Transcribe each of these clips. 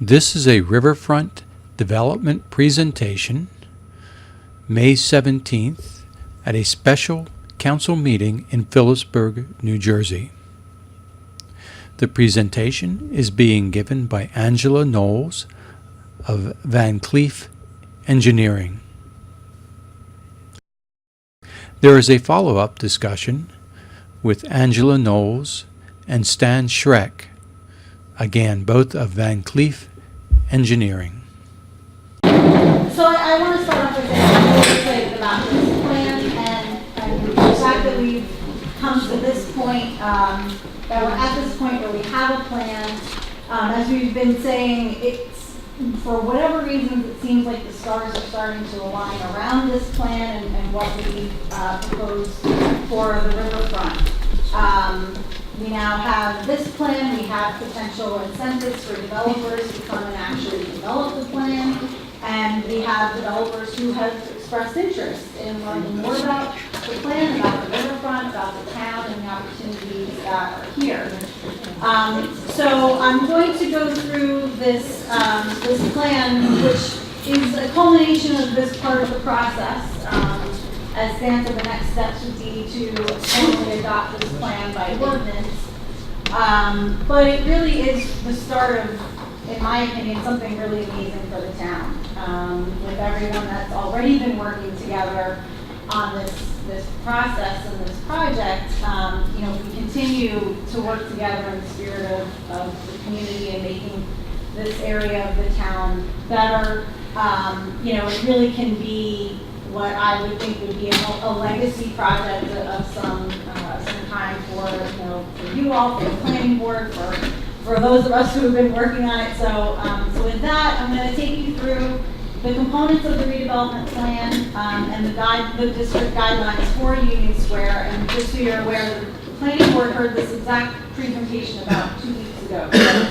This is a riverfront development presentation, May 17th, at a special council meeting in Phillipsburg, New Jersey. The presentation is being given by Angela Knowles of Van Cleef Engineering. There is a follow-up discussion with Angela Knowles and Stan Schreck, again both of Van Cleef Engineering. So I want to start off with saying I'm really excited about this plan and the fact that we've come to this point, that we're at this point where we have a plan. As we've been saying, it's for whatever reasons it seems like the stars are starting to align around this plan and what we proposed for the riverfront. We now have this plan, we have potential incentives for developers to come and actually develop the plan, and we have developers who have expressed interest in learning more about the plan, about the riverfront, about the town, and the opportunities that are here. So I'm going to go through this, this plan, which is a culmination of this part of the process. As Stan said, the next steps would be to formally adopt this plan by ordinance. But it really is the start of, in my opinion, something really amazing for the town. With everyone that's already been working together on this process and this project, you know, we continue to work together in the spirit of the community and making this area of the town better. You know, it really can be what I would think would be a legacy project of some kind for, you know, for you all, for the planning board, for those of us who have been working on it. So, so with that, I'm going to take you through the components of the redevelopment plan and the district guidelines for Union Square. And just so you're aware, the planning board heard this exact presentation about 2 weeks ago. So,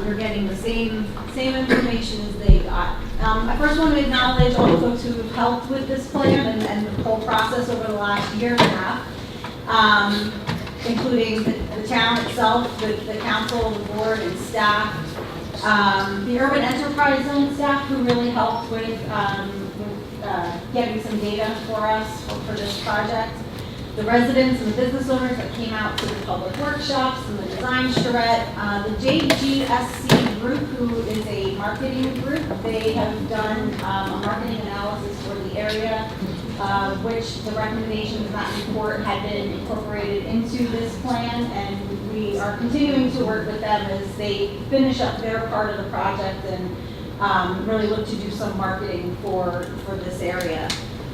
you're getting the same information as they got. I first want to acknowledge all the folks who have helped with this plan and the whole process over the last year and a half, including the town itself, the council, the board, and staff, the urban enterprise zone staff who really helped with getting some data for us for this project, the residents and the business owners that came out to the public workshops and the design charrette, the JGSC group, who is a marketing group. They have done a marketing analysis for the area, which the recommendations in that report had been incorporated into this plan, and we are continuing to work with them as they finish up their part of the project and really look to do some marketing for this area.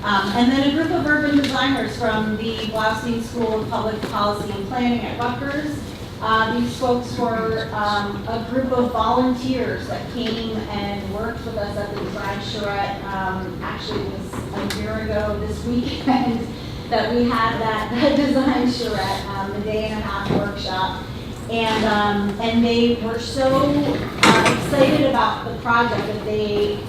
And then a group of urban designers from the Blaustein School of Public Policy and Planning at Rutgers. These folks were a group of volunteers that came and worked with us at the design charrette. Actually, it was a year ago this weekend that we had that design charrette, the day and a half workshop. And they were so excited about the project that they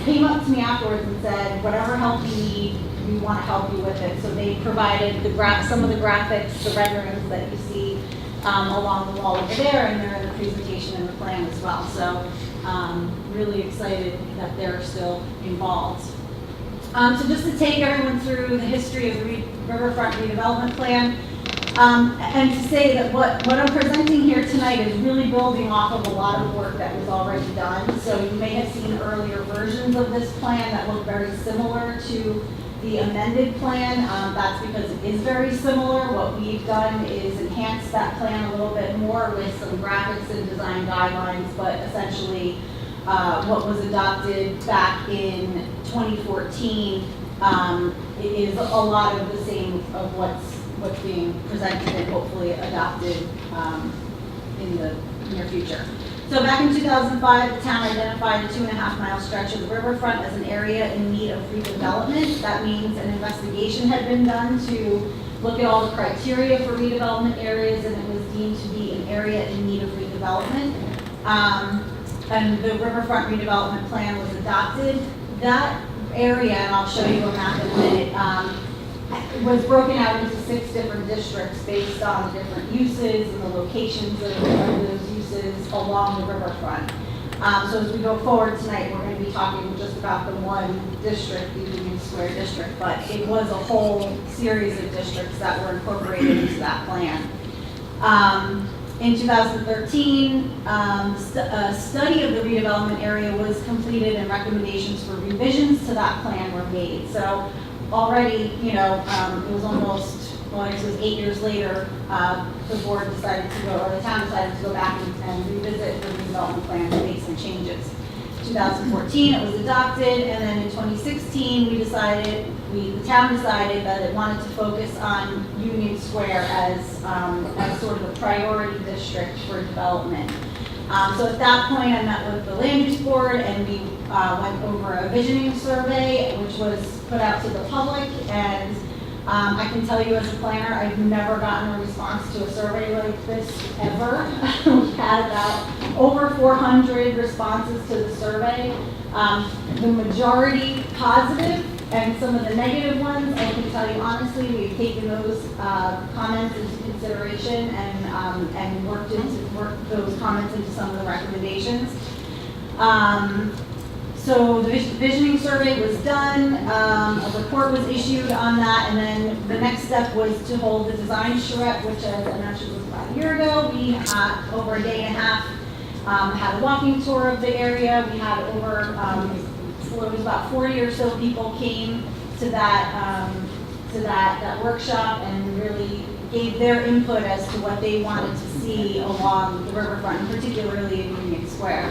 came up to me afterwards and said, whatever help you need, we want to help you with it. So they provided some of the graphics, the renderings that you see along the wall over there, and they're in the presentation and the plan as well. So really excited that they're still involved. So just to take everyone through the history of the Riverfront Redevelopment Plan, and to say that what I'm presenting here tonight is really building off of a lot of work that was already done. So you may have seen earlier versions of this plan that look very similar to the amended plan. That's because it is very similar. What we've done is enhance that plan a little bit more with some graphics and design guidelines, but essentially what was adopted back in 2014 is a lot of the same of what's being presented and hopefully adopted in the near future. So back in 2005, the town identified a 2.5-mile stretch of the riverfront as an area in need of redevelopment. That means an investigation had been done to look at all the criteria for redevelopment areas, and it was deemed to be an area in need of redevelopment. And the riverfront redevelopment plan was adopted. That area, and I'll show you a map in a minute, was broken out into 6 different districts based on the different uses and the locations of those uses along the riverfront. So as we go forward tonight, we're going to be talking just about the one district, the Union Square district, but it was a whole series of districts that were incorporated into that plan. In 2013, a study of the redevelopment area was completed and recommendations for revisions to that plan were made. So already, it was almost, well, I guess it was 8 years later, the board decided to go, or the town decided to go back and revisit the redevelopment plan and make some changes. 2014, it was adopted, and then in 2016, the town decided that it wanted to focus on Union Square as sort of a priority district for development. So at that point, I met with the land use board, and we went over a visioning survey, which was put out to the public, and I can tell you as a planner, I've never gotten a response to a survey like this ever. We had about over 400 responses to the survey. The majority positive, and some of the negative ones, I can tell you honestly, we've taken those comments into consideration and worked those comments into some of the recommendations. So the visioning survey was done, a report was issued on that, and then the next step was to hold the design charrette, which as I mentioned was about a year ago. We, over a day and a half, had a walking tour of the area. We had over, it was about 40 or so people came to that workshop and really gave their input as to what they wanted to see along the riverfront, and particularly in Union Square.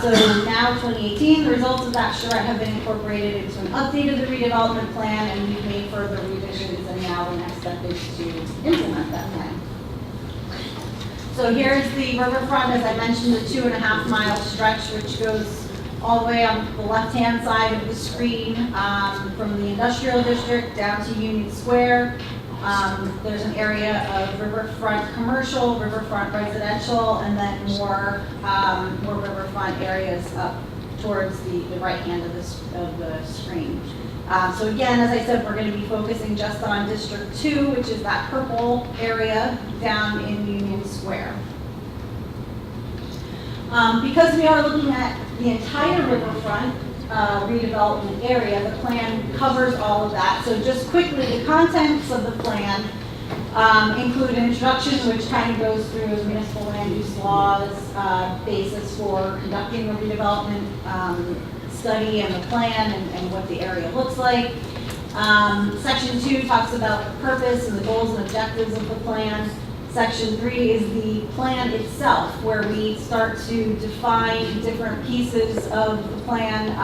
So now, 2018, the results of that charrette have been incorporated into an update of the redevelopment plan, and we've made further revisions, and now the next step is to implement that plan. So here's the riverfront, as I mentioned, the 2.5 mile stretch, which goes all the way on the left-hand side of the screen, from the industrial district down to Union Square. There's an area of riverfront commercial, riverfront residential, and then more riverfront areas up towards the right hand of the screen. So again, as I said, we're going to be focusing just on District 2, which is that purple area down in Union Square. Because we are looking at the entire riverfront redevelopment area, the plan covers all of that. So just quickly, the contents of the plan include an introduction, which kind of goes through the municipal land use laws, basis for conducting the redevelopment study and the plan and what the area looks like. Section 2 talks about the purpose and the goals and objectives of the plan. Section 3 is the plan itself, where we start to define different pieces of the plan,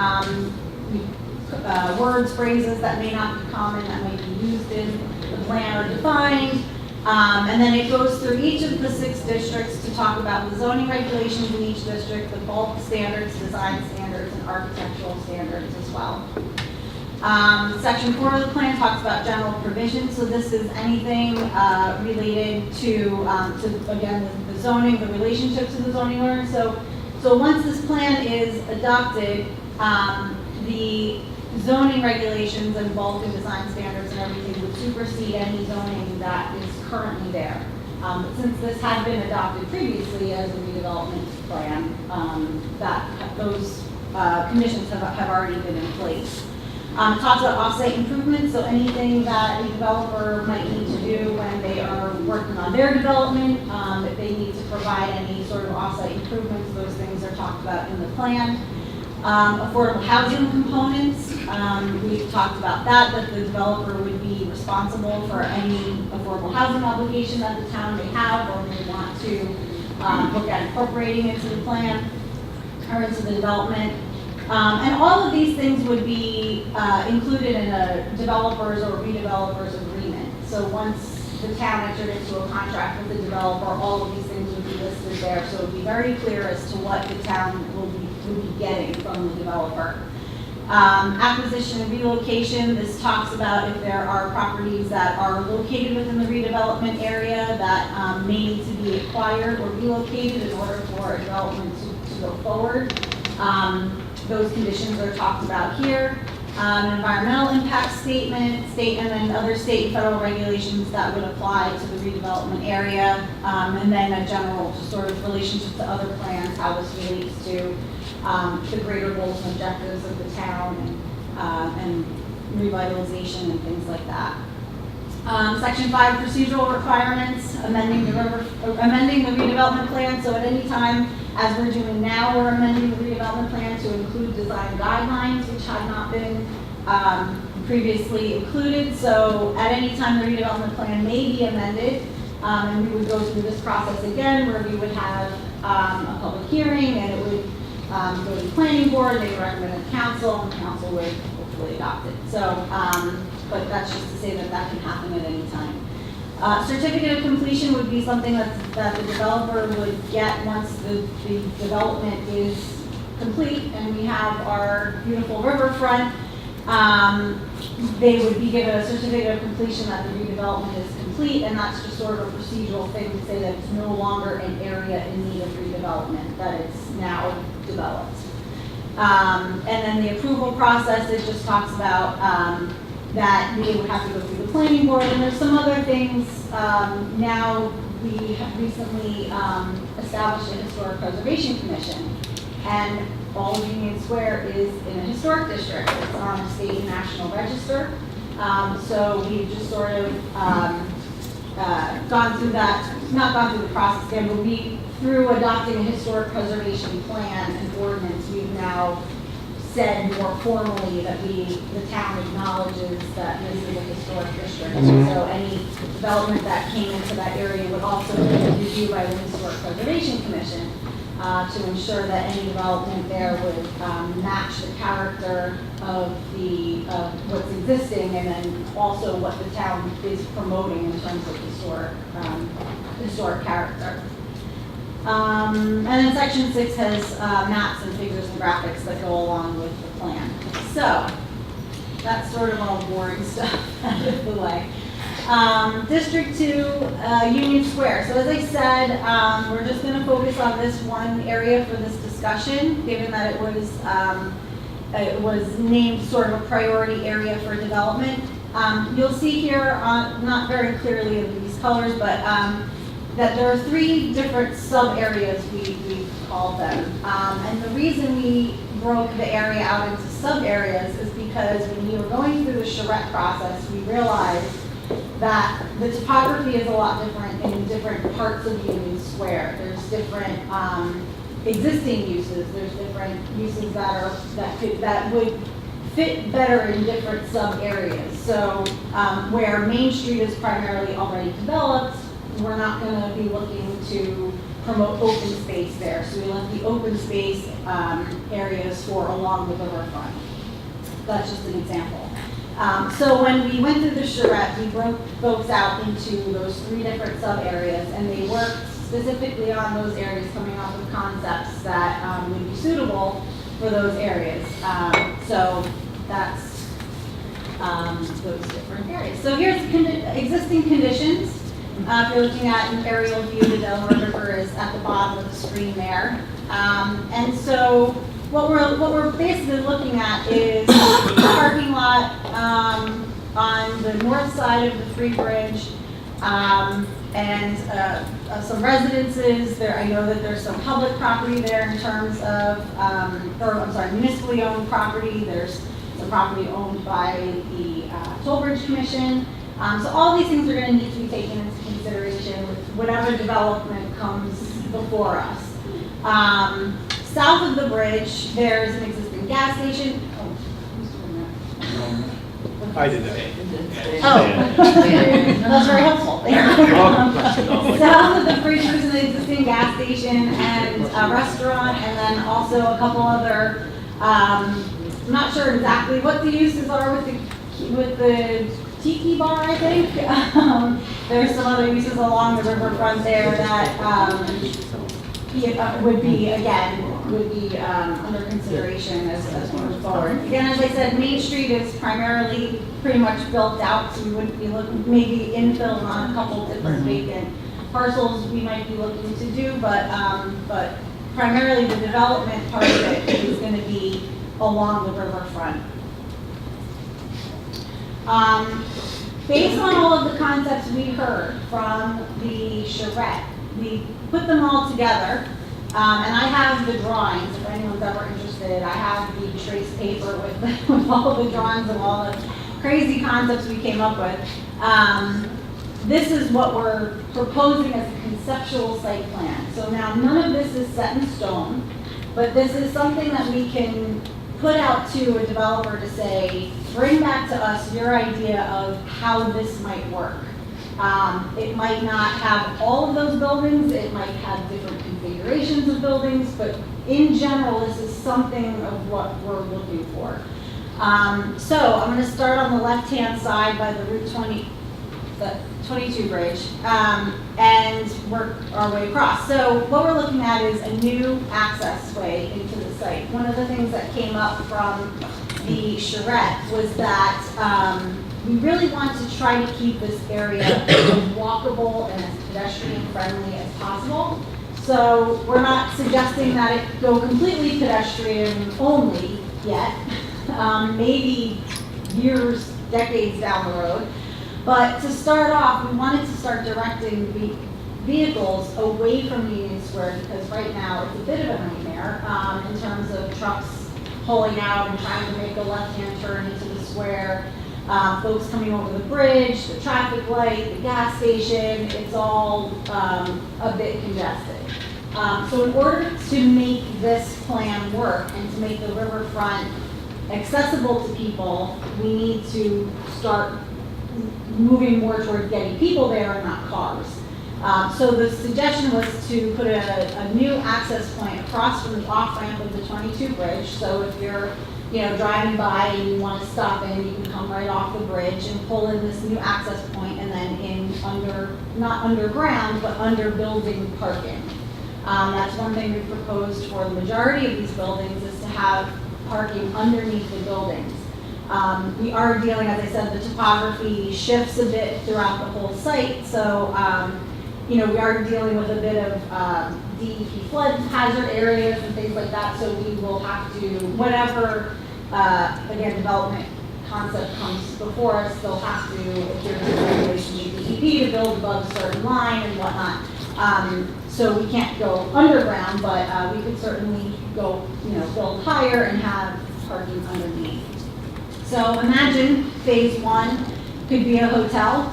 words, phrases that may not be common, that might be used in the plan are defined. And then it goes through each of the 6 districts to talk about the zoning regulations in each district, the bulk standards, design standards, and architectural standards as well. Section 4 of the plan talks about general provisions, so this is anything related to again, the zoning, the relationship to the zoning ordinance. So once this plan is adopted, the zoning regulations and bulk and design standards and everything would supersede any zoning that is currently there. But since this had been adopted previously as a redevelopment plan, those conditions have already been in place. It talks about off-site improvements, so anything that a developer might need to do when they are working on their development, if they need to provide any sort of off-site improvements, those things are talked about in the plan. Affordable housing components, we've talked about that the developer would be responsible for any affordable housing obligation that the town may have or may want to look at incorporating into the plan or into the development. And all of these things would be included in a developer's or redeveloper's agreement. So once the town entered into a contract with the developer, all of these things would be listed there. So it would be very clear as to what the town would be getting from the developer. Acquisition and relocation, this talks about if there are properties that are located within the redevelopment area that may need to be acquired or relocated in order for a development to go forward. Those conditions are talked about here. environmental impact statement, and then other state and federal regulations that would apply to the redevelopment area, and then a general just sort of relationship to other plans, how this relates to the greater goals and objectives of the town and revitalization and things like that. Section 5, procedural requirements, amending the redevelopment plan. So at any time, as we're doing now, we're amending the redevelopment plan to include design guidelines, which had not been previously included. So at any time, the redevelopment plan may be amended, and we would go through this process again, where we would have a public hearing, and it would go to the planning board, they would recommend it to council, and council would hopefully adopt it. So, but that's just to say that that can happen at any time. Certificate of completion would be something that the developer would get once the development is complete and we have our beautiful riverfront. They would be given a certificate of completion that the redevelopment is complete, and that's just sort of a procedural thing to say that it's no longer an area in need of redevelopment, that it's now developed. And then the approval process, it just talks about that we would have to go through the planning board, and there's some other things. Now we have recently established a historic preservation commission, and all of Union Square is in a historic district. It's on the state and national register. So we've just sort of gone through that, not gone through the process again, but through adopting a historic preservation plan and ordinance, we've now said more formally that the town acknowledges that this is a historic district. So any development that came into that area would also be reviewed by the Historic Preservation Commission to ensure that any development there would match the character of what's existing, and then also what the town is promoting in terms of historic character. And then section 6 has maps and figures and graphics that go along with the plan. So that's sort of all boring stuff out of the way. District 2, Union Square. So as I said, we're just going to focus on this one area for this discussion, given that it was named sort of a priority area for development. You'll see here, not very clearly in these colors, but that there are 3 different sub-areas we call them. And the reason we broke the area out into sub-areas is because when we were going through the charrette process, we realized that the topography is a lot different in different parts of Union Square. There's different existing uses. There's different uses that would fit better in different sub-areas. So where Main Street is primarily already developed, we're not going to be looking to promote open space there. So we left the open space areas for along the riverfront. That's just an example. So when we went through the charrette, we broke folks out into those 3 different sub-areas, and they worked specifically on those areas, coming up with concepts that would be suitable for those areas. So that's those different areas. So here's existing conditions. If you're looking at an aerial view, the Delaware River is at the bottom of the screen there. And so what we're basically looking at is a parking lot on the north side of the Free Bridge, and some residences there. I know that there's some public property there in terms of, municipally owned property. There's some property owned by the Toll Bridge Commission. So all these things are going to need to be taken into consideration with whatever development comes before us. South of the bridge, there's an existing gas station. Oh, who's doing that? I did that. Oh, that's very helpful. South of the bridge, there's an existing gas station and a restaurant, and then also a couple other, I'm not sure exactly what the uses are with the tiki bar, I think. There's some other uses along the riverfront there that would be under consideration as we move forward. Again, as I said, Main Street is primarily pretty much built out, so we would be looking maybe infill on a couple different vacant parcels we might be looking to do, but primarily the development part of it is going to be along the riverfront. Based on all of the concepts we heard from the charrette, we put them all together. And I have the drawings, if anyone's ever interested. I have the trace paper with all the drawings and all the crazy concepts we came up with. This is what we're proposing as a conceptual site plan. So now none of this is set in stone, but this is something that we can put out to a developer to say, bring back to us your idea of how this might work. It might not have all of those buildings, it might have different configurations of buildings, but in general, this is something of what we're looking for. So I'm going to start on the left-hand side by the Route 22 bridge, and work our way across. So what we're looking at is a new access way into the site. One of the things that came up from the charrette was that we really want to try to keep this area as walkable and as pedestrian friendly as possible. So we're not suggesting that it go completely pedestrian only yet, maybe years, decades down the road. But to start off, we wanted to start directing vehicles away from Union Square because right now it's a bit of a nightmare in terms of trucks pulling out and trying to make a left-hand turn into the square. Folks coming over the bridge, the traffic light, the gas station, it's all a bit congested. So in order to make this plan work and to make the riverfront accessible to people, we need to start moving more toward getting people there and not cars. So the suggestion was to put a new access point across from the off-ramp of the 22 bridge. So if you're driving by and you want to stop in, you can come right off the bridge and pull in this new access point and then in not underground, but under building parking. That's one thing we've proposed for the majority of these buildings is to have parking underneath the buildings. We are dealing, as I said, the topography shifts a bit throughout the whole site. So, we are dealing with a bit of DEP flood hazard areas and things like that. So we will have to, whatever, again, development concept comes before us, they'll have to adhere to regulations of DEP to build above a certain line and whatnot. So we can't go underground, but we could certainly go, build higher and have parking underneath. So imagine phase one could be a hotel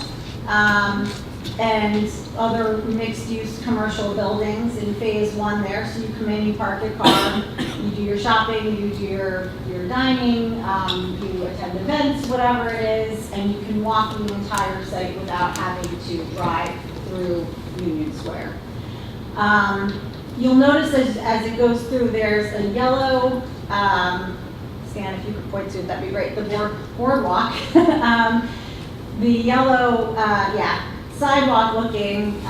and other mixed-use commercial buildings in phase one there. So you come in, you park your car, you do your shopping, you do your dining, you attend events, whatever it is, and you can walk the entire site without having to drive through Union Square. You'll notice as it goes through, there's a yellow, Stan, if you could point to it, that'd be great, the boardwalk. The yellow, sidewalk looking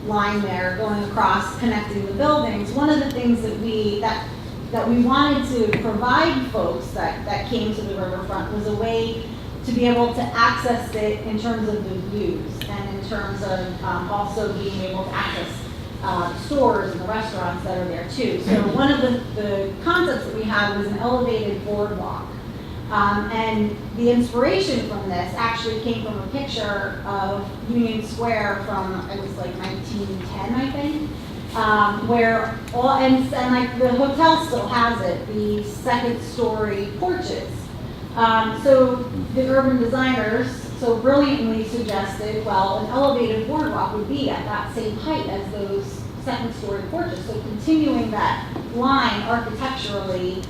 line there going across, connecting the buildings. One of the things that we wanted to provide folks that came to the riverfront was a way to be able to access it in terms of the views and in terms of also being able to access stores and the restaurants that are there too. So one of the concepts that we had was an elevated boardwalk. And the inspiration from this actually came from a picture of Union Square from, it was like 1910, I think, where like the hotel still has it, the second story porches. So the urban designers so brilliantly suggested, well, an elevated boardwalk would be at that same height as those second story porches. So continuing that line architecturally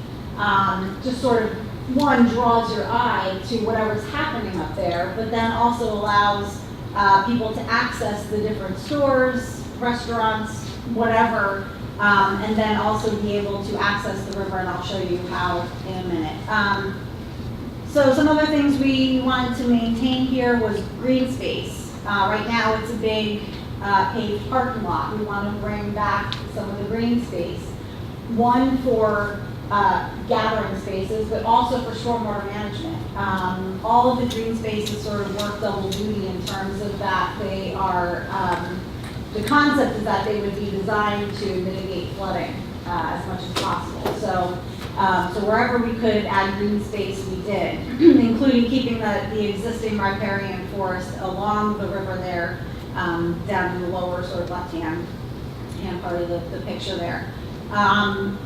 just sort of, one, draws your eye to whatever's happening up there, but then also allows people to access the different stores, restaurants, whatever, and then also be able to access the river, and I'll show you how in a minute. So some other things we wanted to maintain here was green space. Right now it's a big paved parking lot. We want to bring back some of the green space. One for gathering spaces, but also for stormwater management. All of the green spaces sort of work double duty in terms of that they are, the concept is that they would be designed to mitigate flooding as much as possible. So So wherever we could add green space, we did, including keeping the existing riparian forest along the river there, down in the lower sort of left-hand part of the picture there.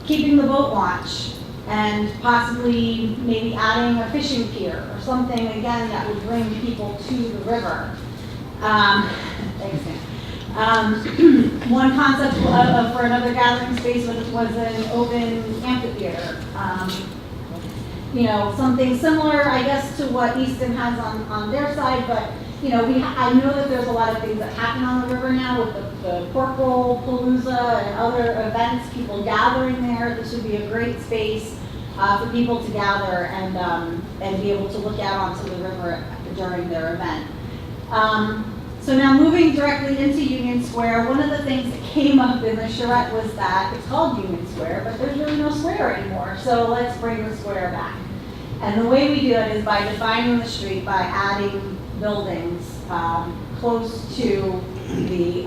Keeping the boat launch and possibly maybe adding a fishing pier or something, again, that would bring people to the river. Thanks, Dan. One concept for another gathering space was an open amphitheater. Something similar, I guess, to what Easton has on their side, but I know that there's a lot of things that happen on the river now with the pork roll palooza and other events, people gathering there. This would be a great space for people to gather and be able to look out onto the river during their event. So now moving directly into Union Square, one of the things that came up in the charrette was that it's called Union Square, but there's really no square anymore. So let's bring the square back. And the way we do it is by defining the street by adding buildings close to the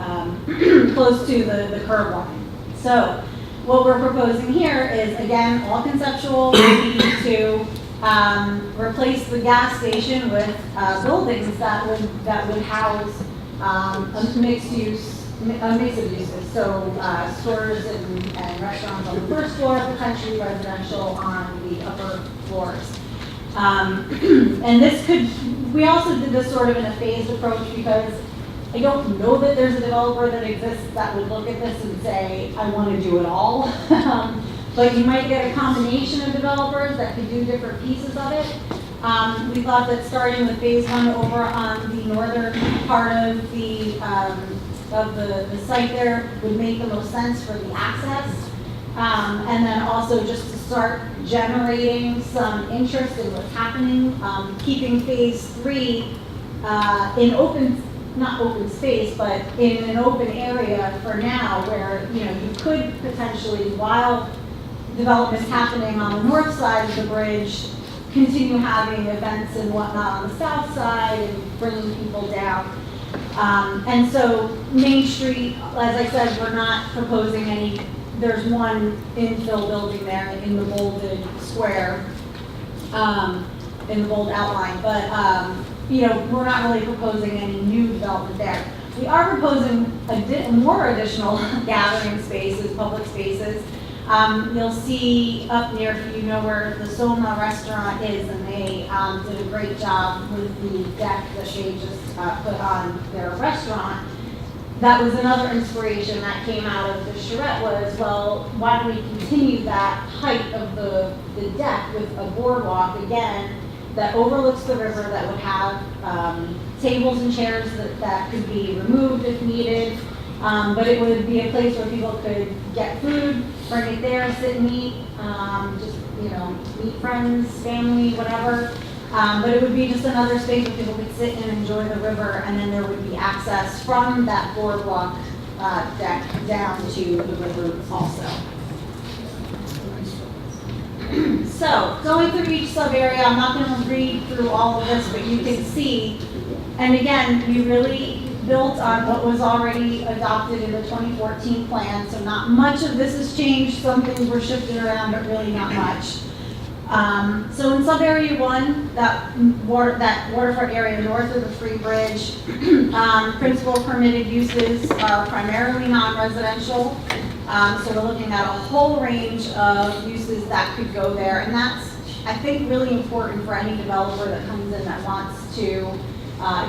curb line. So what we're proposing here is, again, all conceptual. We need to replace the gas station with buildings that would house a mix of uses. So stores and restaurants on the first floor, potentially residential on the upper floors. And we also did this sort of in a phased approach because I don't know that there's a developer that exists that would look at this and say, I want to do it all. But you might get a combination of developers that could do different pieces of it. We thought that starting with phase one over on the northern part of the site there would make the most sense for the access. And then also just to start generating some interest in what's happening, keeping phase three not open space, but in an open area for now where, you could potentially, while development's happening on the north side of the bridge, continue having events and whatnot on the south side and bringing people down. And so Main Street, as I said, we're not proposing any. There's one infill building there in the bolded square, in the bold outline, but we're not really proposing any new development there. We are proposing more additional gathering spaces, public spaces. You'll see up near, if you know where the Soma restaurant is, and they did a great job with the deck that they just put on their restaurant. That was another inspiration that came out of the charrette was, well, why don't we continue that height of the deck with a boardwalk, again, that overlooks the river, that would have tables and chairs that could be removed if needed. But it would be a place where people could get food, bring it there, sit and eat, just, meet friends, family, whatever. But it would be just another space where people could sit and enjoy the river, and then there would be access from that boardwalk deck down to the river also. So, going through each sub-area, I'm not going to read through all of this, but you can see, and again, we really built on what was already adopted in the 2014 plan, so not much of this has changed. Some things were shifted around, but really not much. So in sub-area 1, that waterfront area north of the Free Bridge, principal permitted uses are primarily non-residential. So we're looking at a whole range of uses that could go there, and that's, I think, really important for any developer that comes in that wants to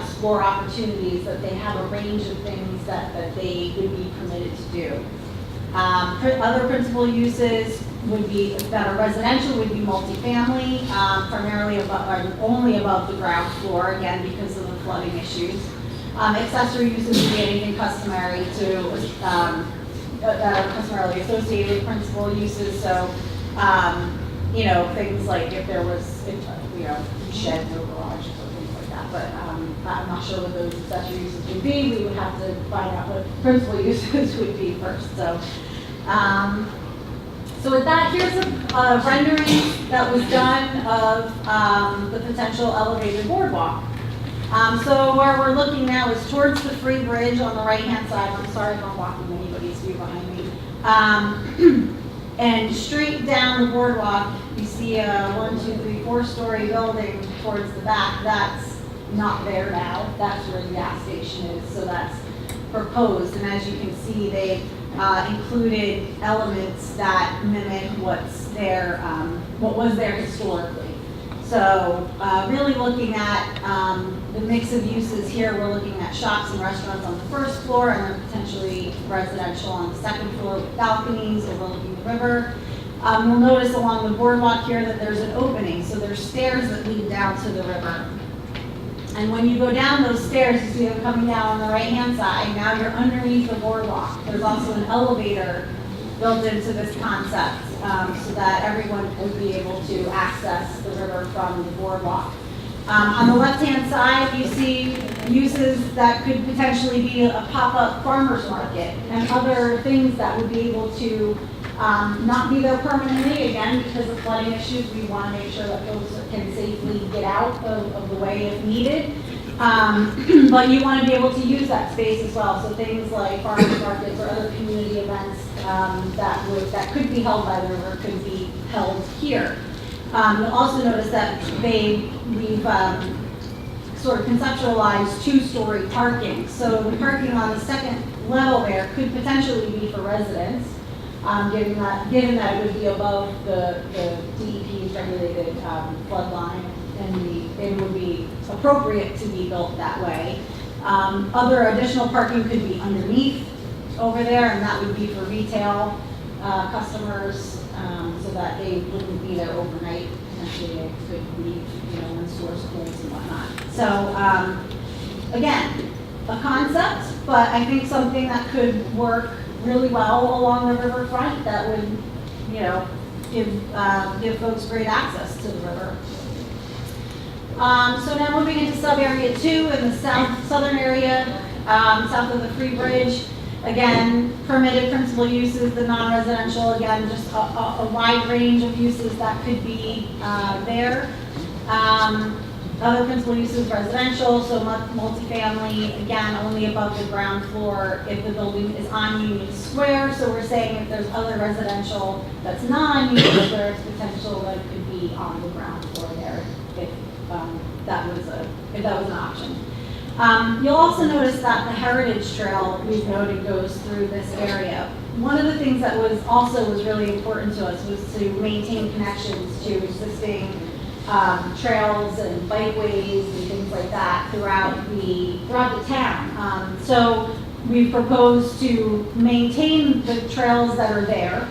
explore opportunities, that they have a range of things that they would be permitted to do. Other principal uses would be that are residential would be multifamily, primarily only above the ground floor, again because of the flooding issues. Accessory uses would be anything customary that are customarily associated with principal uses. So, things like if there was, sheds or garage or things like that. But I'm not sure what those accessory uses would be. We would have to find out what principal uses would be first. So. So with that, here's a rendering that was done of the potential elevated boardwalk. So where we're looking now is towards the Free Bridge on the right-hand side. I'm sorry if I'm blocking anybody's view behind me. And straight down the boardwalk, you see a 1, 2, 3, 4-story building towards the back. That's not there now. That's where the gas station is, so that's proposed. And as you can see, they included elements that mimic what's there, what was there historically. So really looking at the mix of uses here, we're looking at shops and restaurants on the first floor and then potentially residential on the second floor with balconies overlooking the river. You'll notice along the boardwalk here that there's an opening, so there's stairs that lead down to the river. And when you go down those stairs, you see them coming down on the right-hand side. Now you're underneath the boardwalk. There's also an elevator built into this concept so that everyone would be able to access the river from the boardwalk. On the left-hand side, you see uses that could potentially be a pop-up farmer's market and other things that would be able to not be there permanently, again, because of flooding issues. We want to make sure that folks can safely get out of the way if needed. But you want to be able to use that space as well. So things like farmers markets or other community events that could be held by the river could be held here. You'll also notice that we've sort of conceptualized 2-story parking. So the parking on the second level there could potentially be for residents, given that it would be above the DEP's regulated flood line, and it would be appropriate to be built that way. Other additional parking could be underneath over there, and that would be for retail customers, so that they wouldn't be there overnight. Potentially they could leave, when stores close and whatnot. So again, a concept, but I think something that could work really well along the riverfront that would, give folks great access to the river. So now moving into sub-area 2 in the southern area, south of the Free Bridge. Again, permitted principal uses, the non-residential, again, just a wide range of uses that could be there. Other principal uses, residential, so multifamily, again, only above the ground floor if the building is on Union Square. So we're saying if there's other residential that's not on Union Square, it's potential that it could be on the ground floor there if that was an option. You'll also notice that the Heritage Trail, we've noted, goes through this area. One of the things that was really important to us was to maintain connections to existing trails and bikeways and things like that throughout the town. So we've proposed to maintain the trails that are there,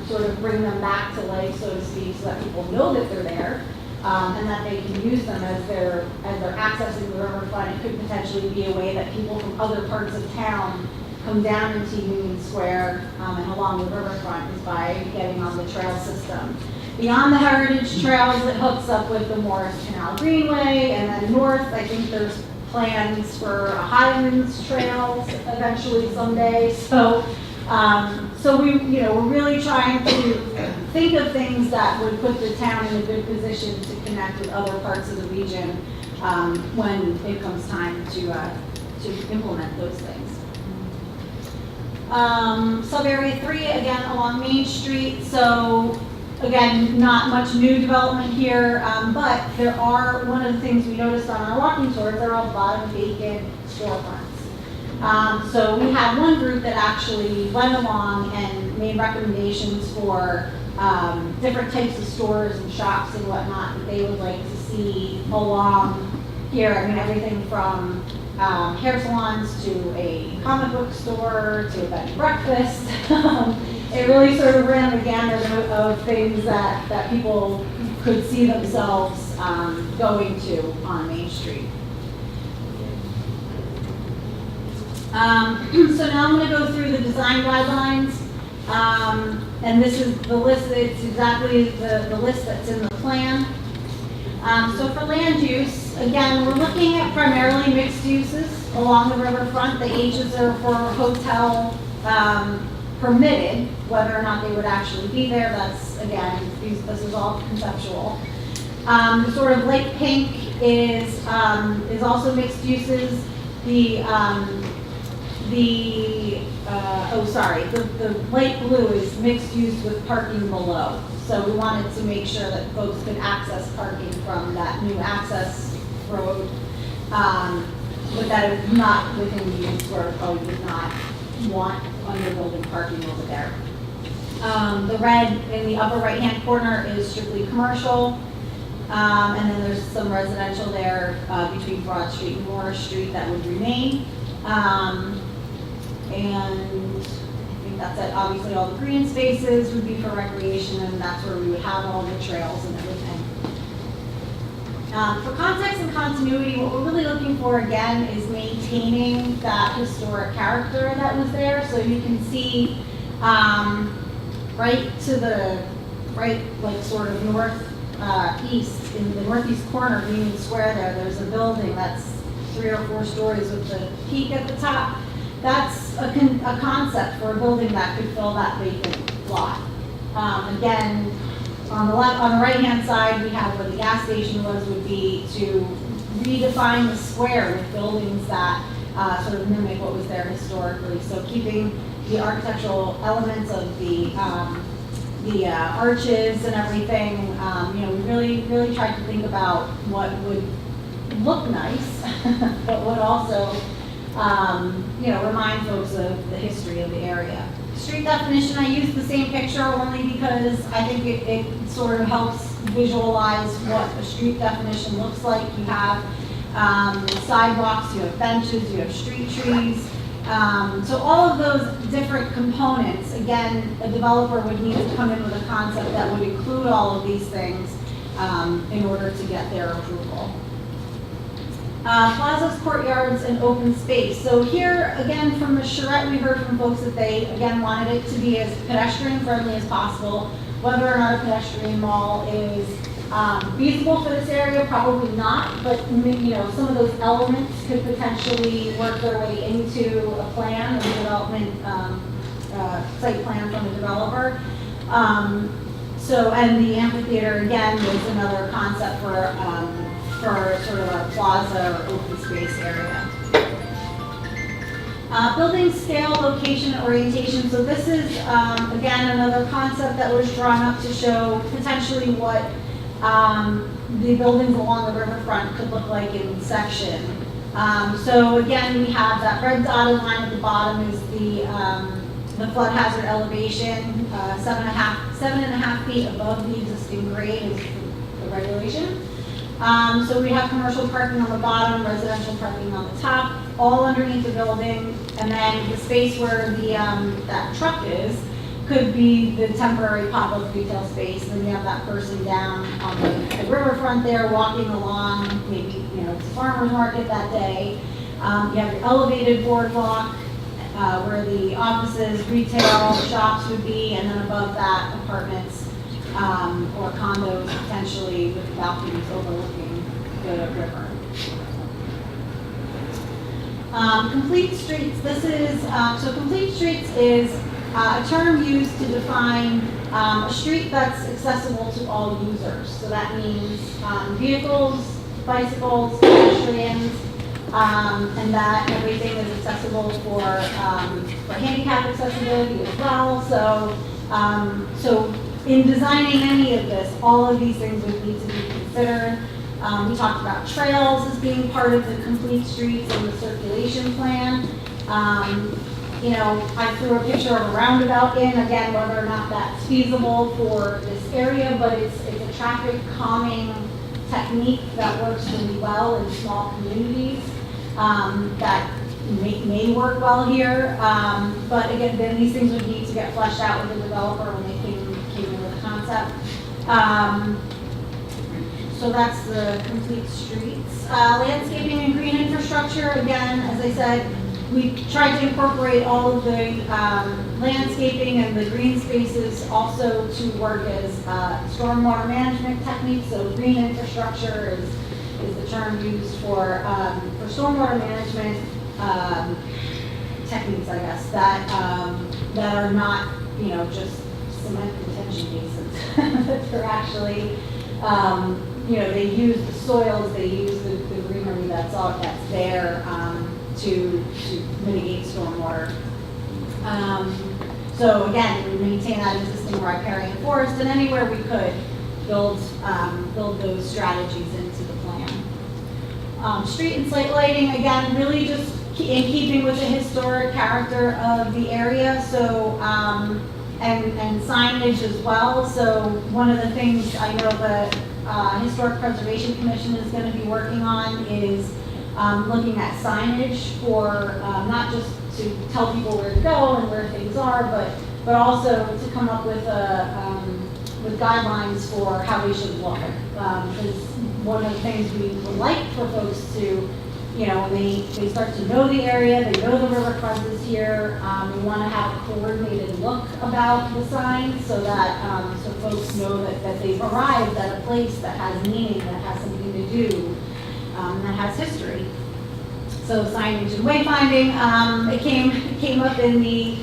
sort of bring them back to life, so to speak, so that people know that they're there. And that they can use them as they're accessing the riverfront. It could potentially be a way that people from other parts of town come down into Union Square and along the riverfront is by getting on the trail system. Beyond the Heritage Trails, it hooks up with the Morris Canal Greenway, and then north, I think there's plans for a Highlands Trails eventually someday. So we're really trying to think of things that would put the town in a good position to connect with other parts of the region when it comes time to implement those things. Sub-area 3, again, along Main Street. So again, not much new development here, but there are, one of the things we noticed on our walking tours, there are a lot of vacant storefronts. So we had one group that actually went along and made recommendations for different types of stores and shops and whatnot that they would like to see along here. I mean, everything from hair salons to a comic book store to a bed and breakfast. It really sort of ran the gamut of things that people could see themselves going to on Main Street. So now I'm going to go through the design guidelines, and this is the list. It's exactly the list that's in the plan. So for land use, again, we're looking at primarily mixed uses along the riverfront. The H's are for hotel permitted. Whether or not they would actually be there, that's, again, this is all conceptual. The sort of light pink is also mixed uses. The the light blue is mixed use with parking below. So we wanted to make sure that folks could access parking from that new access road, but that it's not within the use where we would not want under building parking over there. The red in the upper right-hand corner is strictly commercial. And then there's some residential there between Broad Street and Morris Street that would remain. And I think that's it. Obviously, all the green spaces would be for recreation, and that's where we would have all the trails and everything. For context and continuity, what we're really looking for, again, is maintaining that historic character that was there. So you can see right to the right, like sort of east, in the northeast corner of Union Square there's a building that's 3 or 4 stories with the peak at the top. That's a concept for a building that could fill that vacant lot. Again, on the right-hand side, we have where the gas station would be to redefine the square with buildings that sort of mimic what was there historically. So keeping the architectural elements of the arches and everything, we really tried to think about what would look nice, but would also, remind folks of the history of the area. Street definition, I used the same picture only because I think it sort of helps visualize what a street definition looks like. You have sidewalks, you have benches, you have street trees. So all of those different components, again, a developer would need to come in with a concept that would include all of these things in order to get their approval. Plazas, courtyards, and open space. So here, again, from the charrette, we heard from folks that they, again, wanted it to be as pedestrian friendly as possible. Whether or not a pedestrian mall is feasible for this area, probably not, but some of those elements could potentially work their way into a plan, a development site plan from the developer. And the amphitheater, again, was another concept for sort of a plaza or open space area. Building scale, location, and orientation. So this is, again, another concept that was drawn up to show potentially what the buildings along the riverfront could look like in section. So again, we have that red dotted line at the bottom is the flood hazard elevation, 7.5 feet above the existing grade is the regulation. So we have commercial parking on the bottom, residential parking on the top, all underneath the building, and then the space where the that truck is could be the temporary pop-up retail space. And then you have that person down on the riverfront there walking along, maybe it's a farmer's market that day. You have your elevated boardwalk where the offices, retail, shops would be, and then above that, apartments or condos potentially with balconies overlooking the river. Complete streets. This is so complete streets is a term used to define a street that's accessible to all users. So that means vehicles, bicycles, pedestrians, and that everything is accessible for handicap accessibility as well. So in designing any of this, all of these things would need to be considered. We talked about trails as being part of the complete streets and the circulation plan. I threw a picture of a roundabout in, again, whether or not that's feasible for this area, but it's a traffic calming technique that works really well in small communities that may work well here. But again, then these things would need to get fleshed out with the developer when they came in with the concept. So that's the complete streets. Landscaping and green infrastructure, again, as I said, we tried to incorporate all of the landscaping and the green spaces also to work as stormwater management techniques. So green infrastructure is the term used for stormwater management techniques, I guess, that are not, just cement retention basins. That they're actually, they use the soils, they use the greenery that's there to mitigate stormwater. So again, we maintain that existing riparian forest, and anywhere we could build those strategies into the plan. Street and site lighting, again, really just in keeping with the historic character of the area. So and signage as well. So one of the things I know the Historic Preservation Commission is going to be working on is looking at signage for not just to tell people where to go and where things are, but also to come up with guidelines for how they should look. Because one of the things we would like for folks to, when they start to know the area, they know the riverfront is here, we want to have a coordinated look about the signs so that so folks know that they've arrived at a place that has meaning, that has something to do, that has history. So signage and wayfinding, it came up in the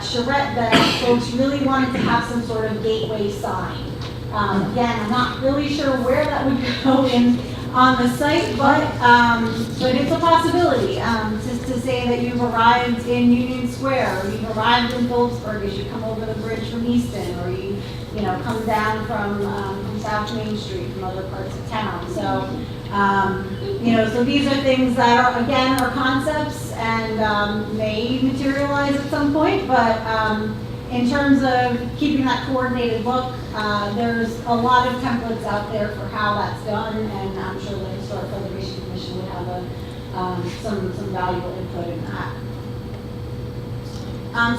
charrette that folks really wanted to have some sort of gateway sign. Again, I'm not really sure where that would go in on the site, but it's a possibility. Just to say that you've arrived in Union Square, or you've arrived in Phillipsburg as you come over the bridge from Easton, or you come down from South Main Street, from other parts of town. So so these are things that are concepts and may materialize at some point, but in terms of keeping that coordinated look, there's a lot of templates out there for how that's done, and I'm sure the Historic Preservation Commission would have some valuable input in that.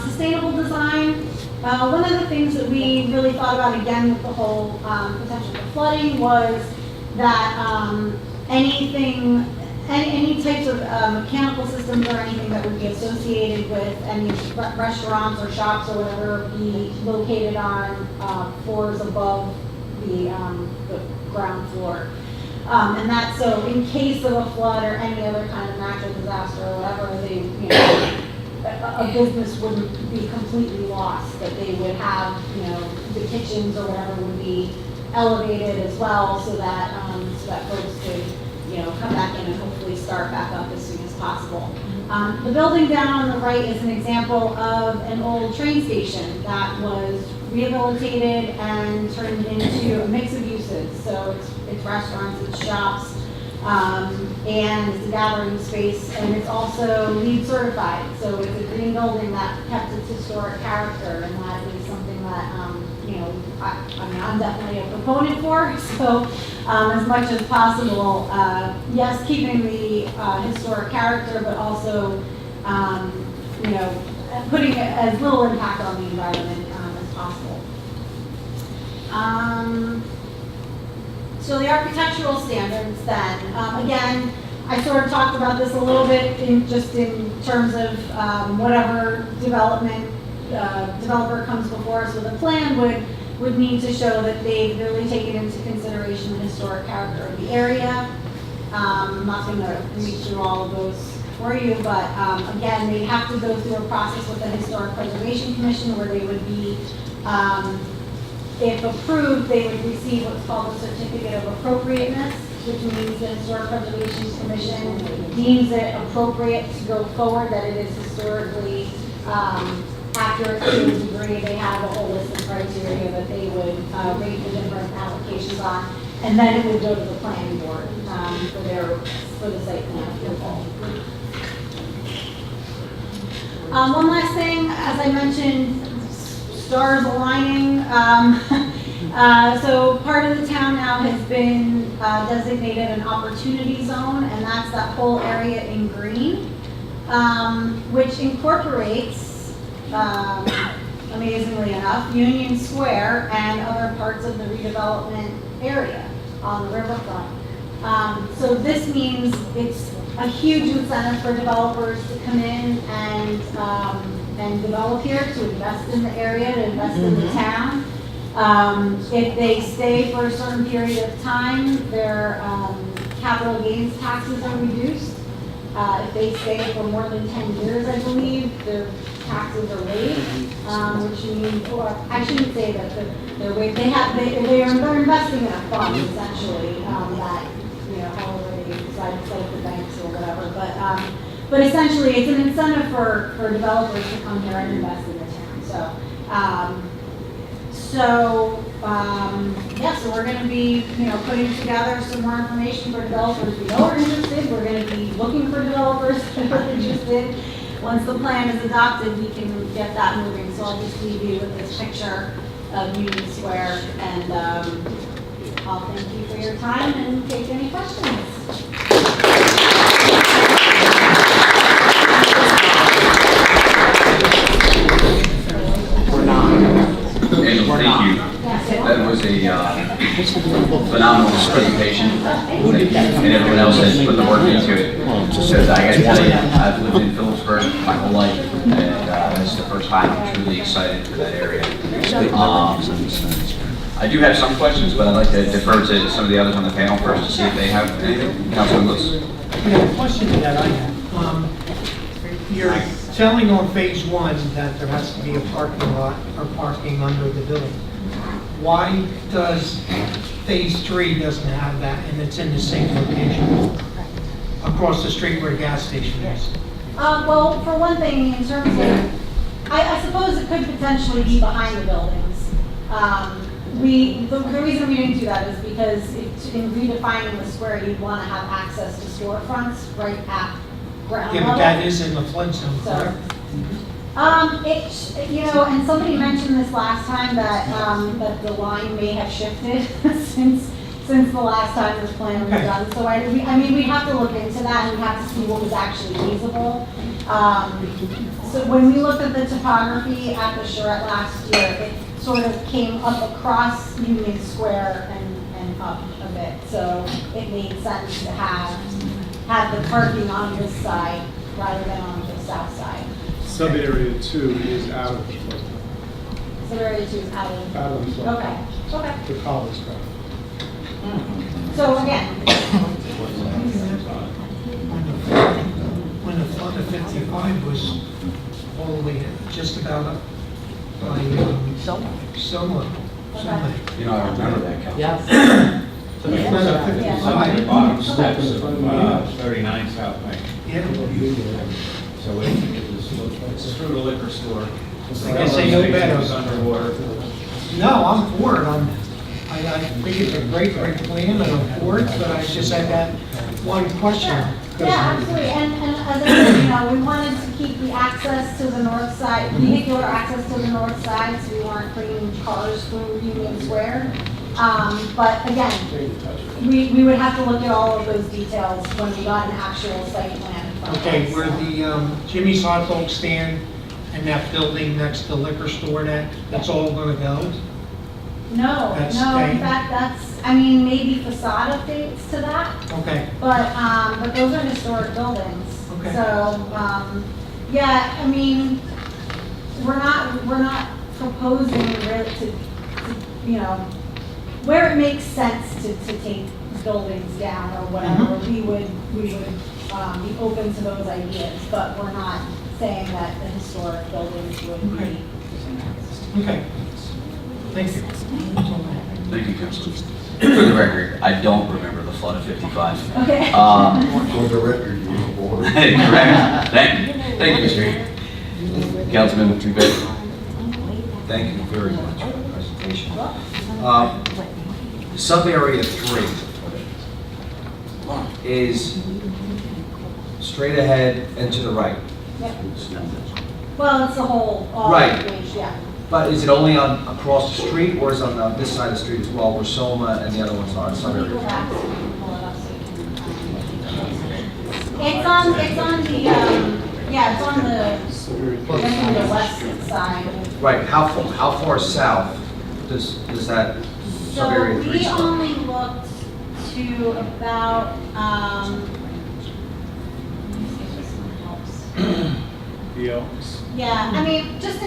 Sustainable design. One of the things that we really thought about, again, with the whole potential for flooding was that any types of mechanical systems or anything that would be associated with any restaurants or shops or whatever be located on floors above the ground floor. And that's so in case of a flood or any other kind of natural disaster or whatever, a business wouldn't be completely lost, that they would have, the kitchens or whatever would be elevated as well, so that folks could, come back in and hopefully start back up as soon as possible. The building down on the right is an example of an old train station that was rehabilitated and turned into a mix of uses. So it's restaurants, it's shops, and it's a gathering space, and it's also LEED certified. So it's a green building that kept its historic character, and that is something that I'm definitely a proponent for. So as much as possible, yes, keeping the historic character, but also putting as little impact on the environment as possible. So the architectural standards then, again, I sort of talked about this a little bit in terms of whatever developer comes before us with a plan would need to show that they've really taken into consideration the historic character of the area. I'm not going to read through all of those for you, but again, they have to go through a process with the Historic Preservation Commission where they would be, if approved, they would receive what's called a certificate of appropriateness, which means the Historic Preservation Commission deems it appropriate to go forward, that it is historically accurate to a degree. They have a whole list of criteria that they would rate the different applications on, and then it would go to the planning board for the site plan approval. One last thing, as I mentioned, stars aligning. So part of the town now has been designated an opportunity zone, and that's that whole area in green, which incorporates, amazingly enough, Union Square and other parts of the redevelopment area on the riverfront. So this means it's a huge incentive for developers to come in and develop here, to invest in the area, to invest in the town. If they stay for a certain period of time, their capital gains taxes are reduced. If they stay for more than 10 years, I believe, their taxes are waived, which means, or I shouldn't say that they're waived. They're investing in a fund essentially that, however they decide to set up the banks or whatever. But But essentially, it's an incentive for developers to come here and invest in the town. So we're going to be, putting together some more information for developers. We know we're interested. We're going to be looking for developers that are interested. Once the plan is adopted, we can get that moving. So I'll just leave you with this picture of Union Square, and I'll thank you for your time and take any questions. Thank you. That was a phenomenal presentation, and everyone else has put the work into it. Because I got to tell you, I've lived in Phillipsburg my whole life, and this is the first time I'm truly excited for that area. I do have some questions, but I'd like to defer to some of the others on the panel first to see if they have anything. Councilman Lewis. The question that I have, you're telling on phase one that there has to be a parking lot or parking under the building. Why does phase three doesn't have that and it's in the same location across the street where the gas station is? Well, for one thing, in terms of, I suppose it could potentially be behind the buildings. The reason we didn't do that is because in redefining the square, you'd want to have access to storefronts right at ground level. Yeah, but that is in the flood zone, correct? And somebody mentioned this last time that the line may have shifted since the last time this plan was done. So we'd have to look into that and we'd have to see what was actually feasible. So when we looked at the topography at the charrette last year, it sort of came up across Union Square and up a bit. So it made sense to have the parking on this side rather than on the south side. Sub-area 2 is out of the flood. Sub-area 2 is out of the flood. Okay. The college got So again, When the flood of 55 was all the way just about up by Soma. You know, I remember that, Councilman. Yes. The flood of 55. Bottom steps of 39 South Main. Yeah. So it's through the liquor store. I guess they know better. It's underwater. No, I'm for it. I think it's a great plan, and I'm for it, but I just had that one question. yeah, absolutely. And as I said, we wanted to keep the access to the north side, vehicular access to the north side, so we weren't bringing cars through Union Square. But again, we would have to look at all of those details when we got an actual site plan. Okay, where the Jimmy's Hot Dog stand and that building next to the liquor store, that's all going to go? No, in fact, maybe facade updates to that. Okay. But those are historic buildings. Okay. So, we're not proposing really to where it makes sense to take buildings down or whatever, we would be open to those ideas, but we're not saying that the historic buildings would be. Okay. Thank you. Thank you, Councilman. For the record, I don't remember the flood of 55. Okay. For the record, you were born. Correct. Thank you, Mr. Councilman Trubet. Thank you very much for the presentation. Sub-area 3 is straight ahead and to the right. Yep. Well, it's the whole, all Right. range, yeah. But is it only across the street, or is it on this side of the street as well, where Soma and the other ones are, sub-area 3? It's on the, it's on the west side. Right, how far south does that So sub-area 3 we start? only looked to about, let me see if this one helps. the Elks. Yeah, just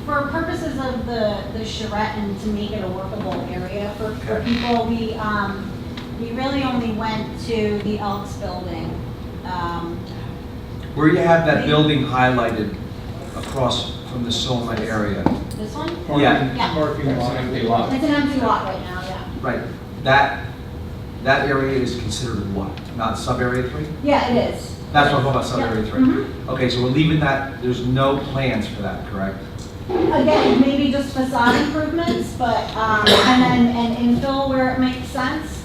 for purposes of the charrette and to make it a workable area for people, we really only went to the Elks building. Where you have that building highlighted across from the Soma area. This one? Yeah. Parking lot. Empty lot. It's an empty lot right now, yeah. Right, that area is considered what? Not sub-area 3? Yeah, it is. That's what I'm talking about, sub-area 3. Mhm. Okay, so we're leaving that, there's no plans for that, correct? Again, maybe just facade improvements, but, and then, and infill where it makes sense.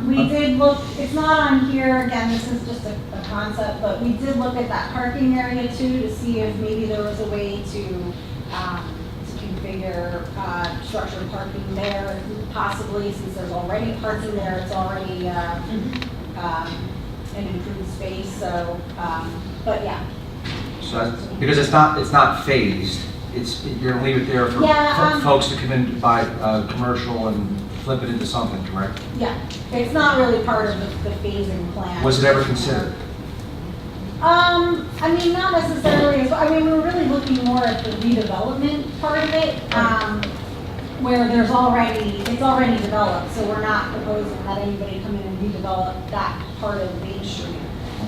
We did look, it's not on here, again, this is just a concept, but we did look at that parking area too, to see if maybe there was a way to configure, structured parking there, possibly, since there's already parking there, it's already, an improved space, so, but yeah. So that's, because it's not phased, you're gonna leave it there for Yeah, folks to come in to buy commercial and flip it into something, correct? Yeah, it's not really part of the phasing plan. Was it ever considered? I mean, not necessarily, I mean, we were really looking more at the redevelopment part of it, where it's already developed, so we're not proposing that anybody come in and redevelop that part of Main Street.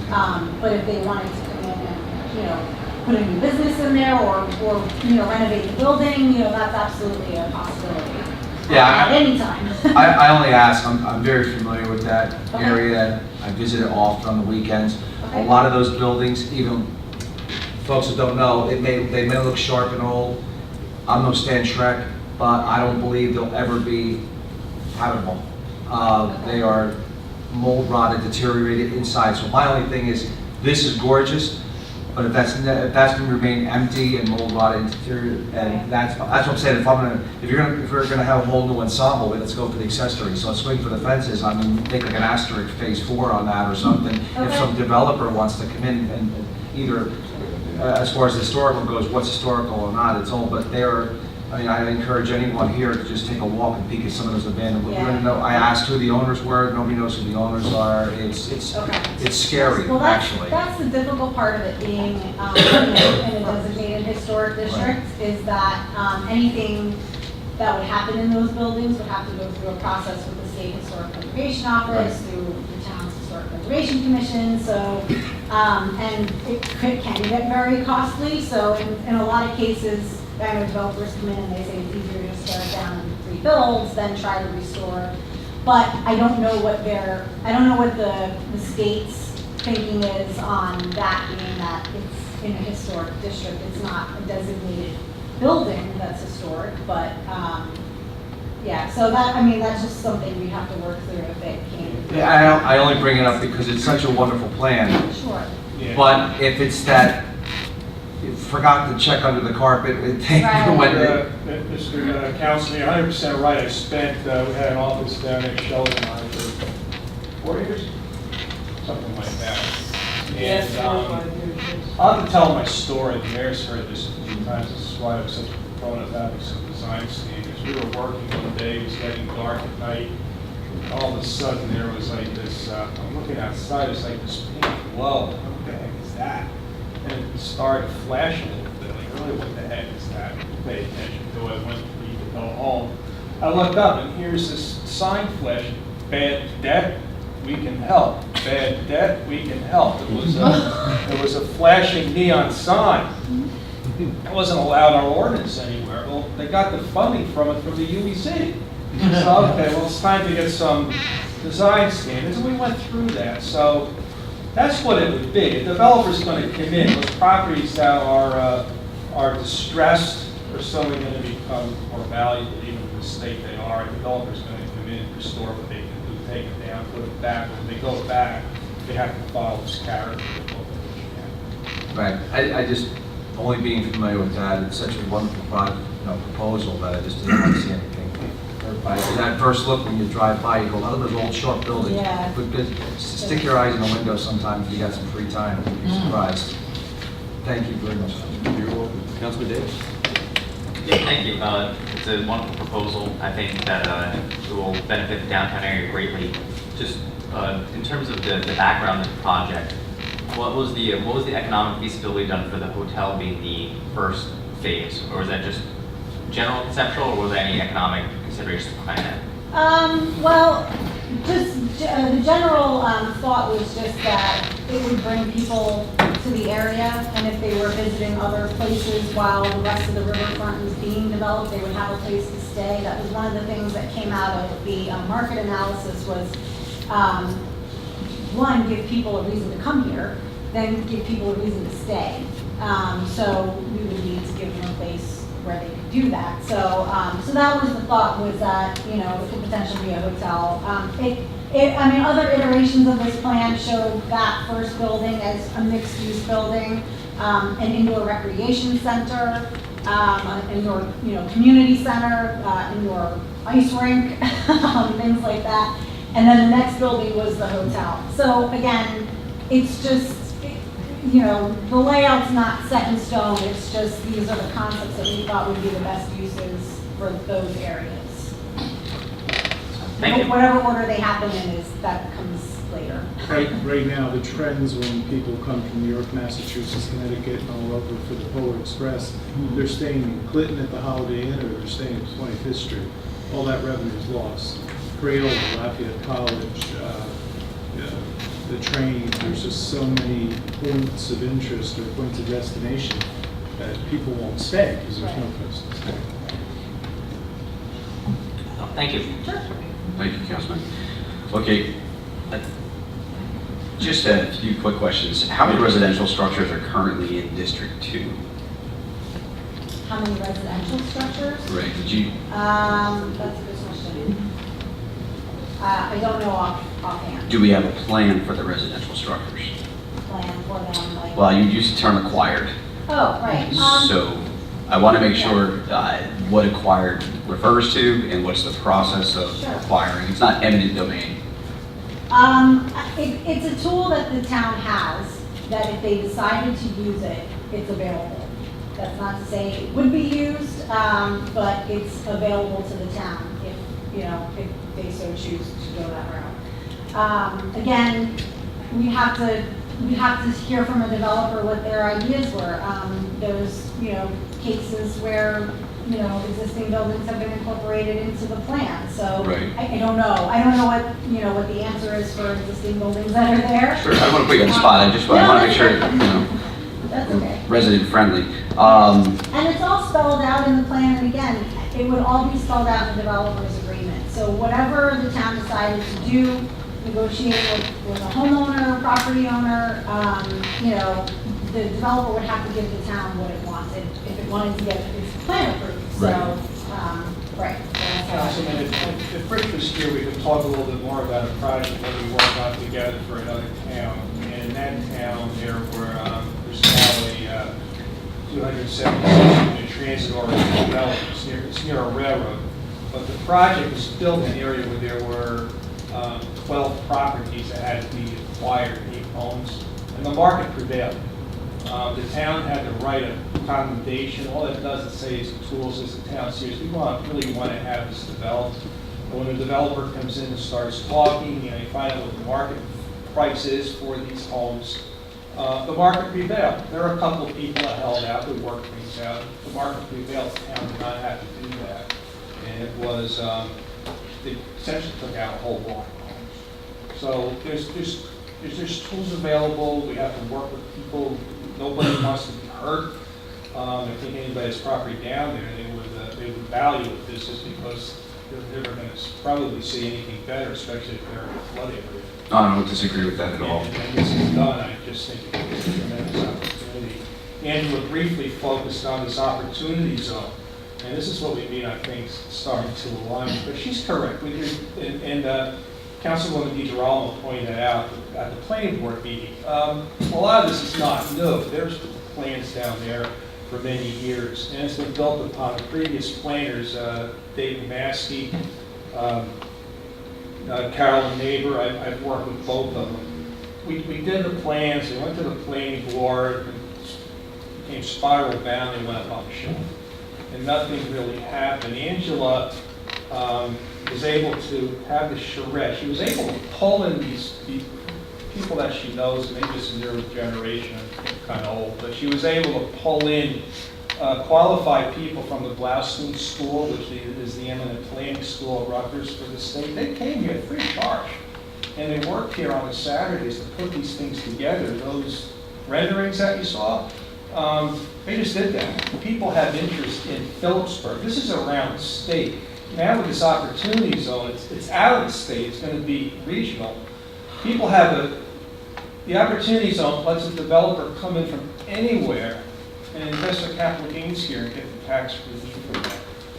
But if they wanted to come in and, put a new business in there or renovate the building, that's absolutely a possibility. Yeah, At any time. I only ask, I'm very familiar with that Okay. area. I visit it often on the weekends. A Okay. lot of those buildings, even folks that don't know, they may look sharp and old. I'm no Stan Shrek, but I don't believe they'll ever be habitable. They are mold rotted, deteriorated inside. So my only thing is, this is gorgeous, but if that's going to remain empty and mold rotted and deteriorated, and that's what I'm saying. If we're gonna have a whole new ensemble, let's go for the accessory. So let's swing for the fences. I mean, take like an asterisk phase 4 on that or something. If Okay. some developer wants to come in and either, as far as historical goes, what's historical or not, it's all. But I encourage anyone here to just take a walk and peek at some of those abandoned. Yeah. I asked who the owners were. Nobody knows who the owners are. Okay. It's scary, Well, actually. that's the difficult part of it being in a designated historic district, is that anything that would happen in those buildings would have to go through a process with the State Historic Preservation Office, through the town's Historic Preservation Commission, so, and it can get very costly, so in a lot of cases, I know developers come in and they say it's easier to just tear it down and rebuild than try to restore. But I don't know what the state's thinking is on that, being that it's in a historic district. It's not a designated building that's historic, but, yeah, so that's just something we have to work through if it came. Yeah, I only bring it up because it's such a wonderful plan. Sure. But if it's that, you forgot to check under the carpet, it takes Right. Mr. Council, you're 100% right. I spent, we had an office down in Sheldon for 4 years, something like that. And I'll have to tell my story. The mayor's heard this a few times. This is why I was such a proponent of having some design standards. We were working one day, it was getting dark at night. All of a sudden, there was like this, I'm looking outside, it's like this pink glow. What the heck is that? And it started flashing a little bit, like, really, what the heck is that? Pay attention to it, went to leave to go home. I looked up, and here's this sign flashing, bad debt, we can help. Bad debt, we can help. It was a flashing neon sign. It wasn't allowed on our ordinance anywhere. Well, they got the funding from it from the UEC. So, okay, well, it's time to get some design standards, and we went through that. So that's what it would be. A developer's going to come in, those properties that are distressed are suddenly going to become more valuable, even in the state they are. A developer's going to come in, restore what they can do, take it down, put it back. When they go back, they have to follow this character. Right, I just, only being familiar with that, it's such a wonderful proposal that I just didn't want to see anything. That first look when you drive by, you go, a lot of those old short buildings. Yeah. But just stick your eyes in the window sometimes if you got some free time, you'd be surprised. Thank you very much. You're welcome. Councilman Davis? Yeah, thank you. It's a wonderful proposal. I think that it will benefit the downtown area greatly. Just in terms of the background of the project, what was the economic feasibility done for the hotel being the first phase, or was that just general conceptual, or was there any economic considerations behind that? Well, just the general thought was just that it would bring people to the area, and if they were visiting other places while the rest of the riverfront was being developed, they would have a place to stay. That was one of the things that came out of the market analysis was one, give people a reason to come here, then give people a reason to stay. So we would need to give them a place where they could do that. So, so that was the thought, was that, you know, it could potentially be a hotel. I mean, other iterations of this plan showed that first building as a mixed-use building, an indoor recreation center, an indoor, you know, community center, indoor ice rink, things like that. And then the next building was the hotel. So again, it's just, you know, the layout's not set in stone. It's just, these are the concepts that we thought would be the best uses for those areas. Thank you. Whatever order they happen in is, that comes later. Right now, the trends when people come from New York, Massachusetts, Connecticut, and all over for the Polar Express, they're staying in Clinton at the Holiday Inn, or they're staying at 25th Street. All that revenue is lost. Cradle, Lafayette College, the train, there's just so many points of interest or points of destination that people won't stay because there's no place to stay. Oh, thank you. Thank you, Councilman. Okay, just a few quick questions. How many residential structures are currently in District 2? How many residential structures? Right, did you, That's a good question. I don't know offhand. do we have a plan for the residential structures? Plan for them, like. Well, you used the term acquired, Oh, right. so I want to make sure what acquired refers to and what's the process of Sure. acquiring. It's not eminent domain. It's a tool that the town has, that if they decided to use it, it's available. That's not to say it would be used, but it's available to the town if, you know, if they so choose to go that route. Again, we have to hear from a developer what their ideas were. There's, you know, cases where, you know, existing buildings have been incorporated into the plan, so. Right. I don't know. I don't know what, you know, what the answer is for existing buildings that are there. Sure, I don't want to put you on the spot, I want to make sure, you know, That's okay. resident friendly. And it's all spelled out in the plan, and again, it would all be spelled out in the developer's agreement. So whatever the town decided to do, negotiate with a homeowner, property owner, you know, the developer would have to give the town what it wanted, if it wanted to get its plan approved. So, right. So that's how it Councilman, if Rich was here, we could talk a little bit more about a project that we worked on together for another town. And in that town, there's now a 276 transit-oriented development. It's near a railroad. But the project was built in an area where there were 12 properties that had to be acquired, 8 homes, and the market prevailed. The town had the right of commendation. All it does is say is the tools as the town sees. We really want to have this developed. But when a developer comes in and starts talking, you know, you find out what the market price is for these homes. The market prevailed. There are a couple of people that held out, that worked things out. The market prevailed. The town did not have to do that. And it was, they essentially took out a whole block of homes. So there's tools available. We have to work with people. Nobody wants to be hurt. I think anybody has property down there, they would value it. This is because they're never going to probably see anything better, especially if they're in a flood area. I don't disagree with that at all. And this is done, I just think it's a tremendous opportunity. Angela briefly focused on this opportunity zone. And this is what we mean, I think, starting to align. But she's correct. Councilwoman DiGirolamo pointed that out at the planning board meeting. A lot of this is not new. There's plans down there for many years, and it's been built upon the previous planners, Dave Maskey, Carolyn Neighbor. I've worked with both of them. We did the plans. They went to the planning board, and came spiraled down. They went up a shelf, and nothing really happened. Angela was able to have the charrette. She was able to pull in these people that she knows, maybe this is their generation, kind of old, but she was able to pull in qualified people from the Bloustein School, which is the eminent planning school at Rutgers for the state. They came here free of charge, and they worked here on the Saturdays to put these things together. Those renderings that you saw, they just did that. People have interest in Phillipsburg. This is around the state. Now with this opportunity zone, it's out of the state. It's going to be regional. People have the opportunity zone lets a developer come in from anywhere and invest their capital gains here and get the tax relief from that.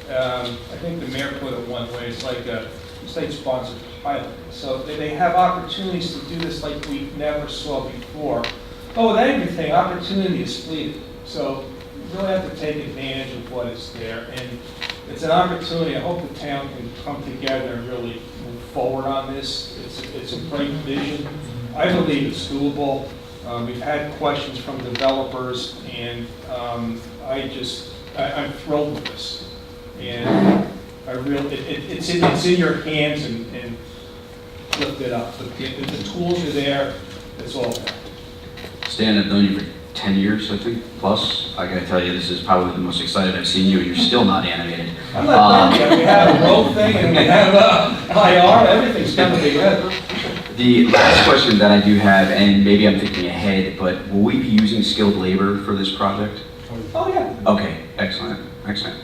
I think the mayor put it one way, it's like a state-sponsored pilot. So they have opportunities to do this like we never saw before. But with everything, opportunity is fleeting. So you really have to take advantage of what is there. And it's an opportunity. I hope the town can come together and really move forward on this. It's a great vision. I believe it's doable. We've had questions from developers, and I'm thrilled with this. And it's in your hands, and lift it up. The tools are there. It's all there. Stan, I've known you for 10 years, I think, plus. I gotta tell you, this is probably the most excited I've seen you, and you're still not animated. I'm not done yet. We have a road thing, and we have IR, everything's coming together. The last question that I do have, and maybe I'm thinking ahead, but will we be using skilled labor for this project? Oh, yeah. Okay, excellent, excellent.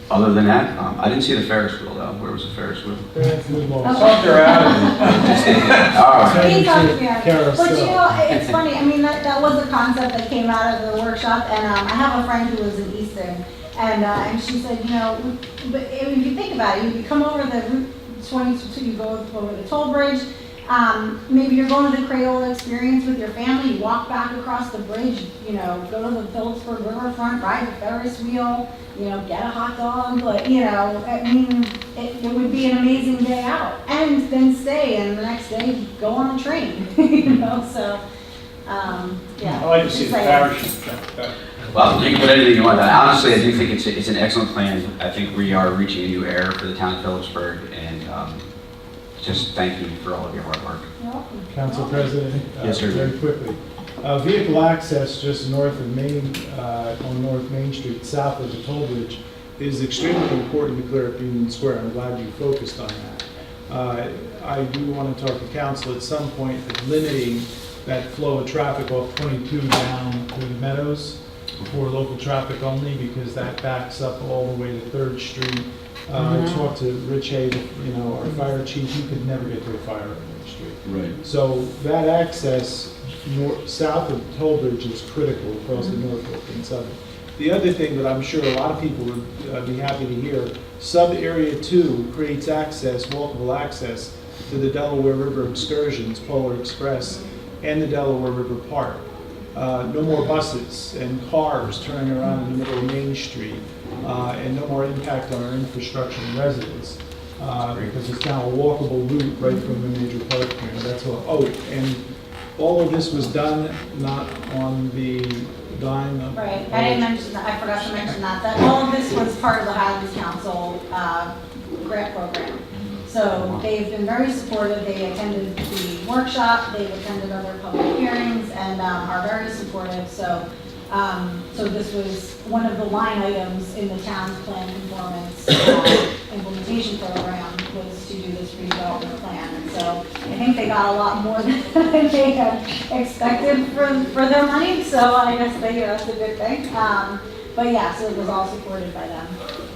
Other than that, I didn't see the Ferris wheel though. Where was the Ferris wheel? Talk her out of it. All right. He talked me out of it. But you know, it's funny, I mean, that was a concept that came out of the workshop, and I have a friend who lives in Easton, and she said, you know, but if you think about it, you come over the Route 22, you go over the toll bridge, maybe you're going to the Crayola experience with your family, you walk back across the bridge, you know, go to the Phillipsburg Riverfront, ride the Ferris wheel, you know, get a hot dog, like, you know, I mean, it would be an amazing day out. And then stay, and the next day, go on the train, you know, so, yeah. I like to see the exciting. parachute jump. Well, you can put anything you want. Honestly, I do think it's an excellent plan. I think we are reaching a new era for the town of Phillipsburg, and just thank you for all of your hard work. You're welcome. Council President, Yes, sir. very quickly. Vehicle access just north of Main, on North Main Street, south of the toll bridge, is extremely important to clear up Union Square. I'm glad you focused on that. I do want to talk to council at some point of limiting that flow of traffic off 22 down to the Meadows for local traffic only, because that backs up all the way to 3rd Street. I talked to Rich Hay, you know, our fire chief. He could never get to a fire on Main Street. Right. So that access south of the toll bridge is critical across the Norfolk and Southern. The other thing that I'm sure a lot of people would be happy to hear, Sub-Area 2 creates access, walkable access, to the Delaware River excursions, Polar Express, and the Delaware River Park. No more buses and cars turning around in the middle of Main Street, and no more impact on our infrastructure and residents, because it's now a walkable route right from the major park here. That's all. Oh, and all of this was done not on the dime of... Right, I didn't mention that, I forgot to mention that all of this was part of the Highlands Council grant program. So they've been very supportive. They attended the workshop, they've attended other public hearings, and are very supportive. So this was one of the line items in the town's plan conformance implementation program, was to do this redevelopment plan. And so I think they got a lot more than they had expected for their money. So I guess that's a good thing. But yeah, so it was all supported by them.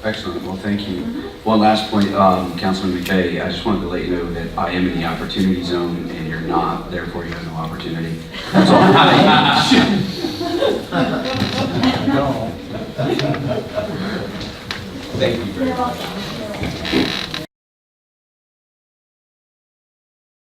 Excellent. Well, thank you. One last point, Councilman McVeigh, I just wanted to let you know that I am in the opportunity zone and you're not, therefore you have no opportunity. That's all. Thank you very much.